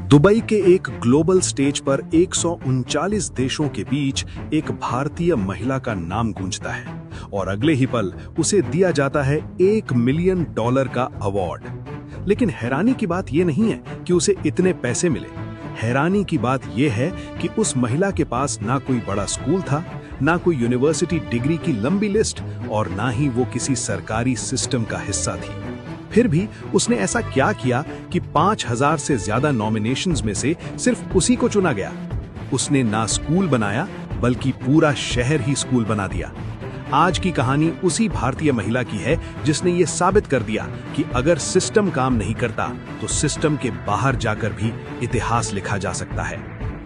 Dubai के एक global stage पर 139 देशों के बीच एक भारतीय महिला का नाम गूंजता है और अगले ही पल उसे दिया जाता है $1 मिलियन का अवार्ड। लेकिन हैरानी की बात यह नहीं है कि उसे इतने पैसे मिले। हैरानी की बात यह है कि उस महिला के पास ना कोई बड़ा स्कूल था, ना कोई यूनिवर्सिटी डिग्री की लंबी लिस्ट और ना ही वो किसी सरकारी सिस्टम का हिस्सा थी। फिर भी उसने ऐसा क्या किया कि 5000 से ज्यादा नॉमिनेशंस में से सिर्फ उसी को चुना गया। उसने ना स्कूल बनाया बल्कि पूरा शहर ही स्कूल बना दिया। आज की कहानी उसी भारतीय महिला की है जिसने ये साबित कर दिया कि अगर सिस्टम काम नहीं करता तो सिस्टम के बाहर जाकर भी इतिहास लिखा जा सकता है।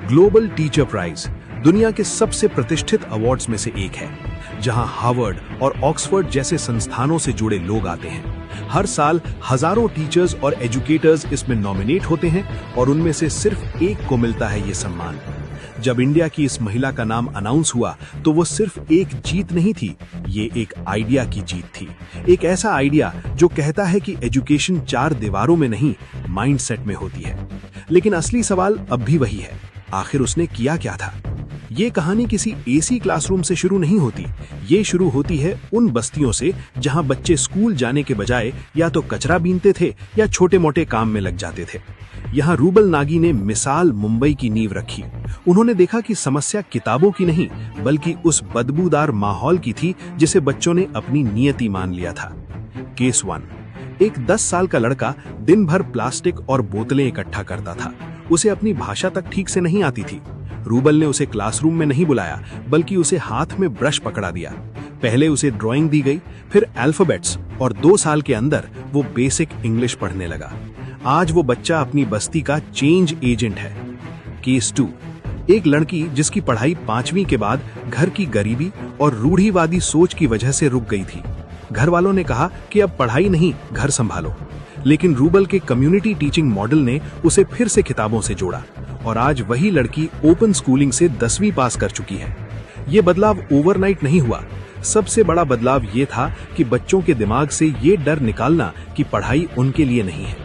ग्लोबल टीचर प्राइज दुनिया के सबसे प्रतिष्ठित अवार्ड्स में से एक है, जहां हार्वर्ड और ऑक्सफोर्ड जैसे संस्थानों से जुड़े लोग आते हैं। हर साल हजारों टीचर्स और एजुकेटर्स इसमें नॉमिनेट होते हैं और उनमें से सिर्फ एक को मिलता है ये सम्मान। जब इंडिया की इस महिला का नाम अनाउंस हुआ तो वो सिर्फ एक जीत नहीं थी, ये एक आइडिया की जीत थी। एक ऐसा आइडिया जो कहता है कि एजुकेशन 4 दीवारों में नहीं, माइंडसेट में होती है। लेकिन असली सवाल अब भी वही है, आखिर उसने किया क्या था? ये कहानी किसी एसी क्लासरूम से शुरू नहीं होती। ये शुरू होती है उन बस्तियों से जहां बच्चे स्कूल जाने के बजाय या तो कचरा बीनते थे या छोटे मोटे काम में लग जाते थे। यहाँ रूबल नागी ने मिसाल मुंबई की नींव रखी। उन्होंने देखा कि समस्या किताबों की नहीं बल्कि उस बदबूदार माहौल की थी जिसे बच्चों ने अपनी नियति मान लिया था। केस 1। एक 10 साल का लड़का दिन भर प्लास्टिक और बोतलें इकट्ठा करता था। उसे अपनी भाषा तक ठीक से नहीं आती थी। रूबल ने उसे क्लासरूम में नहीं बुलाया बल्कि उसे हाथ में ब्रश पकड़ा दिया। पहले उसे ड्राइंग दी गई, फिर अल्फाबेट्स और 2 साल के अंदर वो बेसिक इंग्लिश पढ़ने लगा। आज वो बच्चा अपनी बस्ती का चेंज एजेंट है। केस 2। एक लड़की जिसकी पढ़ाई 5वीं के बाद घर की गरीबी और रूढ़िवादी सोच की वजह से रुक गई थी। घर वालों ने कहा कि अब पढ़ाई नहीं, घर संभालो। लेकिन रूबल के कम्युनिटी टीचिंग मॉडल ने उसे फिर से किताबों से जोड़ा और आज वही लड़की ओपन स्कूलिंग से 10वीं पास कर चुकी है। ये बदलाव ओवरनाइट नहीं हुआ। सबसे बड़ा बदलाव ये था कि बच्चों के दिमाग से ये डर निकालना कि पढ़ाई उनके लिए नहीं है।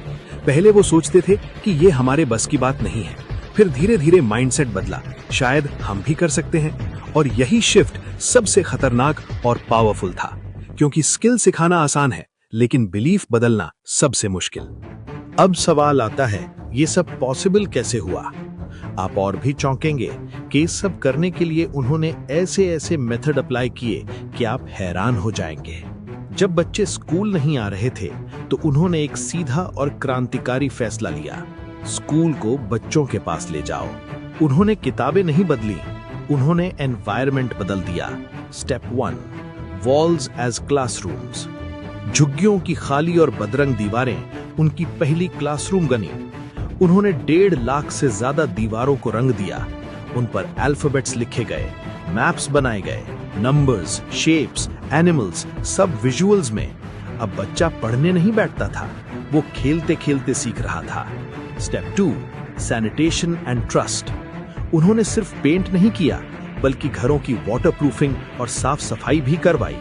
पहले वो सोचते थे कि ये हमारे बस की बात नहीं है। फिर धीरे धीरे माइंडसेट बदला, शायद हम भी कर सकते हैं। और यही शिफ्ट सबसे खतरनाक और पावरफुल था, क्योंकि स्किल सिखाना आसान है लेकिन बिलीफ बदलना सबसे मुश्किल। अब सवाल आता है, ये सब पॉसिबल कैसे हुआ? आप और भी चौंकेंगे कि इस सब करने के लिए उन्होंने ऐसे ऐसे मेथड अप्लाई किए कि आप हैरान हो जाएंगे। जब बच्चे स्कूल नहीं आ रहे थे तो उन्होंने एक सीधा और क्रांतिकारी फैसला लिया, स्कूल को बच्चों के पास ले जाओ। उन्होंने किताबें नहीं बदली, उन्होंने एनवायरनमेंट बदल दिया। Step 1, walls as classrooms. झुग्गियों की खाली और बदरंग दीवारें उनकी पहली क्लासरूम बनी। उन्होंने 1.5 लाख से ज्यादा दीवारों को रंग दिया। उन पर अल्फाबेट्स लिखे गए, मैप्स बनाए गए, नंबर्स, शेप्स, एनिमल्स, सब विजुअल्स में। अब बच्चा पढ़ने नहीं बैठता था, वो खेलते खेलते सीख रहा था। Step 2, sanitation and trust. उन्होंने सिर्फ पेंट नहीं किया बल्कि घरों की वाटरप्रूफिंग और साफ सफाई भी करवाई।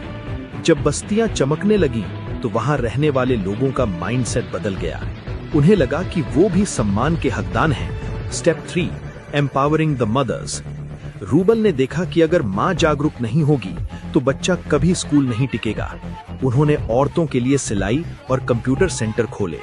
जब बस्तियां चमकने लगी तो वहां रहने वाले लोगों का माइंडसेट बदल गया। उन्हें लगा कि वो भी सम्मान के हकदार हैं। Step 3, empowering the mothers. Rubal ने देखा कि अगर मां जागरूक नहीं होगी तो बच्चा कभी स्कूल नहीं टिकेगा। उन्होंने औरतों के लिए सिलाई और कंप्यूटर सेंटर खोले।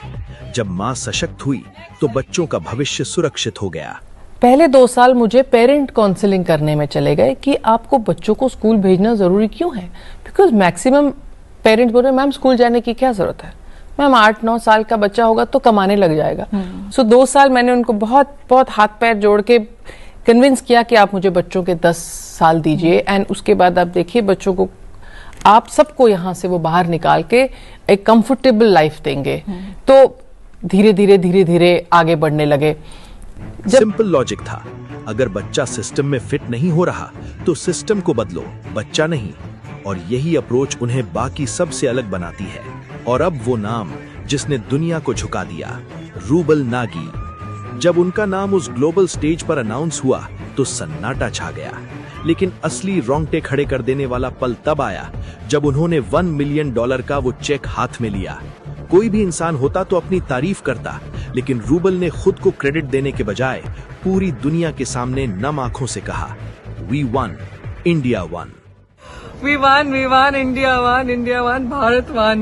जब मां सशक्त हुई तो बच्चों का भविष्य सुरक्षित हो गया। पहले 2 साल मुझे पेरेंट काउंसलिंग करने में चले गए कि आपको बच्चों को स्कूल भेजना जरूरी क्यों है, बिकॉज मैक्सिमम पेरेंट्स बोल रहे मैम स्कूल जाने की क्या जरूरत है, मैम 8-9 साल का बच्चा होगा तो कमाने लग जाएगा। सो 2 साल मैंने उनको बहुत बहुत हाथ पैर जोड़ के कन्विंस किया कि आप मुझे बच्चों के 10 साल दीजिए एंड उसके बाद आप देखिए बच्चों को, आप सबको यहाँ से वो बाहर निकाल के एक कंफर्टेबल लाइफ देंगे। तो धीरे धीरे आगे बढ़ने लगे। सिंपल लॉजिक था, अगर बच्चा सिस्टम में फिट नहीं हो रहा तो सिस्टम को बदलो, बच्चा नहीं। और यही अप्रोच उन्हें बाकी सबसे अलग बनाती है। और अब वो नाम जिसने दुनिया को झुका दिया, रूबल नागी। जब उनका नाम उस ग्लोबल स्टेज पर अनाउंस हुआ तो सन्नाटा छा गया। लेकिन असली रोंगटे खड़े कर देने वाला पल तब आया जब उन्होंने $1 मिलियन का वो चेक हाथ में लिया। कोई भी इंसान होता तो अपनी तारीफ करता, लेकिन रूबल ने खुद को क्रेडिट देने के बजाय पूरी दुनिया के सामने नम आंखों से कहा, we won, India won. We won, India won, Bharat won.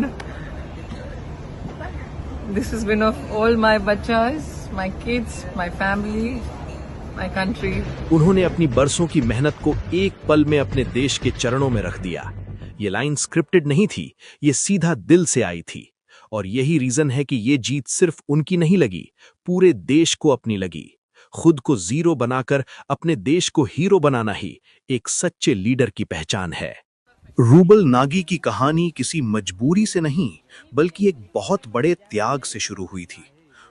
This is win of all my bachas, my kids, my family, my country. उन्होंने अपनी बरसों की मेहनत को एक पल में अपने देश के चरणों में रख दिया। ये लाइन स्क्रिप्टेड नहीं थी, ये सीधा दिल से आई थी। और यही रीजन है कि ये जीत सिर्फ उनकी नहीं लगी, पूरे देश को अपनी लगी। खुद को जीरो बनाकर अपने देश को हीरो बनाना ही एक सच्चे लीडर की पहचान है। रूबल नागी की कहानी किसी मजबूरी से नहीं, बल्कि एक बहुत बड़े त्याग से शुरू हुई थी।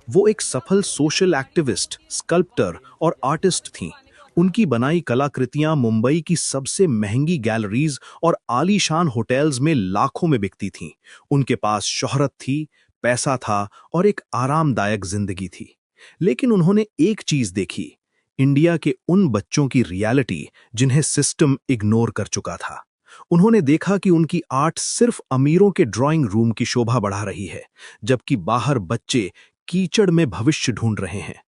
वो एक सफल सोशल एक्टिविस्ट, स्कल्प्टर और आर्टिस्ट थीं। उनकी बनाई कलाकृतियां मुंबई की सबसे महंगी गैलरीज और आलीशान होटल्स में लाखों में बिकती थीं। उनके पास शोहरत थी, पैसा था और एक आरामदायक जिंदगी थी। लेकिन उन्होंने एक चीज देखी, इंडिया के उन बच्चों की रियलिटी जिन्हें सिस्टम इग्नोर कर चुका था। उन्होंने देखा कि उनकी आर्ट सिर्फ अमीरों के ड्राइंग रूम की शोभा बढ़ा रही है, जबकि बाहर बच्चे कीचड़ में भविष्य ढूंढ रहे हैं।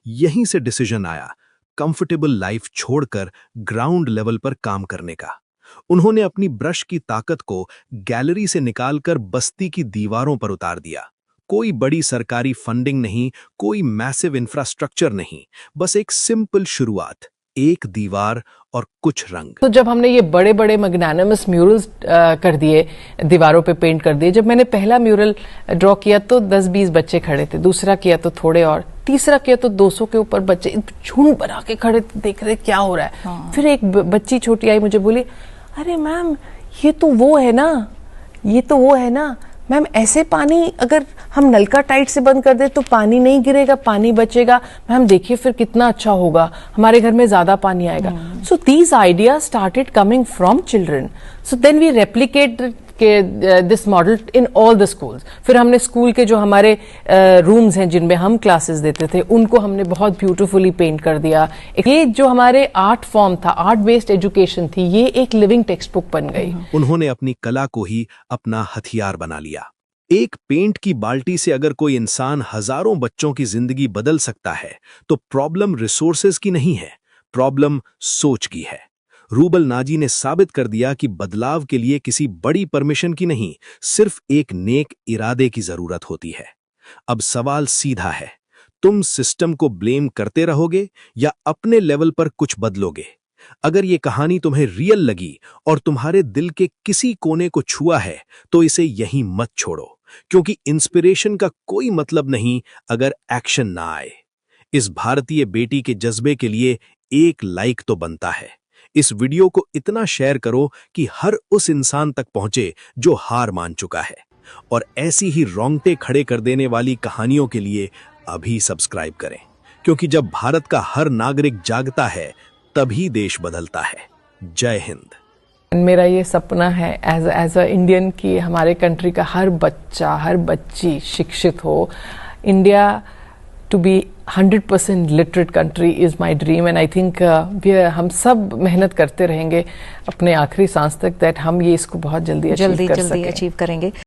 यहीं से डिसीजन आया, कंफर्टेबल लाइफ छोड़कर ग्राउंड लेवल पर काम करने का। उन्होंने अपनी ब्रश की ताकत को गैलरी से निकालकर बस्ती की दीवारों पर उतार दिया। कोई बड़ी सरकारी फंडिंग नहीं, कोई मैसिव इंफ्रास्ट्रक्चर नहीं, बस एक सिंपल शुरुआत, एक दीवार और कुछ रंग। तो जब हमने ये बड़े बड़े मैग्नानिमस म्यूरल्स कर दिए, दीवारों पे पेंट कर दिए, जब मैंने पहला म्यूरल ड्रॉ किया तो 10-20 बच्चे खड़े थे, दूसरा किया तो थोड़े और, तीसरा किया तो 200 के ऊपर बच्चे झुंड बना के खड़े थे, देख रहे क्या हो रहा है। हाँ। फिर एक बच्ची छोटी आई, मुझे बोली, अरे मैम ये तो वो है ना मैम, ऐसे पानी अगर हम नलका टाइट से बंद कर दे तो पानी नहीं गिरेगा, पानी बचेगा। मैम देखिए फिर कितना अच्छा होगा, हमारे घर में ज्यादा पानी आएगा। So these ideas started coming from children. So then we replicate this model in all the schools. फिर हमने स्कूल के जो हमारे रूम्स हैं जिनमें हम क्लासेस देते थे, उनको हमने बहुत ब्यूटीफुली पेंट कर दिया। ये जो हमारे आर्ट फॉर्म था, आर्ट बेस्ड एजुकेशन थी, ये एक लिविंग टेक्स्ट बुक बन गई। उन्होंने अपनी कला को ही अपना हथियार बना लिया। एक पेंट की बाल्टी से अगर कोई इंसान हजारों बच्चों की जिंदगी बदल सकता है, तो प्रॉब्लम रिसोर्सेज की नहीं है, प्रॉब्लम सोच की है। रूबल नाजी ने साबित कर दिया कि बदलाव के लिए किसी बड़ी परमिशन की नहीं, सिर्फ एक नेक इरादे की जरूरत होती है। अब सवाल सीधा है, तुम सिस्टम को ब्लेम करते रहोगे या अपने लेवल पर कुछ बदलोगे? अगर ये कहानी तुम्हें रियल लगी और तुम्हारे दिल के किसी कोने को छुआ है, तो इसे यहीं मत छोड़ो, क्योंकि इंस्पिरेशन का कोई मतलब नहीं अगर एक्शन ना आए। इस भारतीय बेटी के जज्बे के लिए एक लाइक तो बनता है। इस वीडियो को इतना शेयर करो कि हर उस इंसान तक पहुंचे जो हार मान चुका है। और ऐसी ही रोंगटे खड़े कर देने वाली कहानियों के लिए अभी सब्सक्राइब करें, क्योंकि जब भारत का हर नागरिक जागता है, तभी देश बदलता है। जय हिंद। मेरा ये सपना है एज अ इंडियन कि हमारे कंट्री का हर बच्चा, हर बच्ची शिक्षित हो। India to be 100% literate country is my dream, and I think हम सब मेहनत करते रहेंगे अपने आखिरी सांस तक, that हम ये इसको बहुत जल्दी अचीव करेंगे।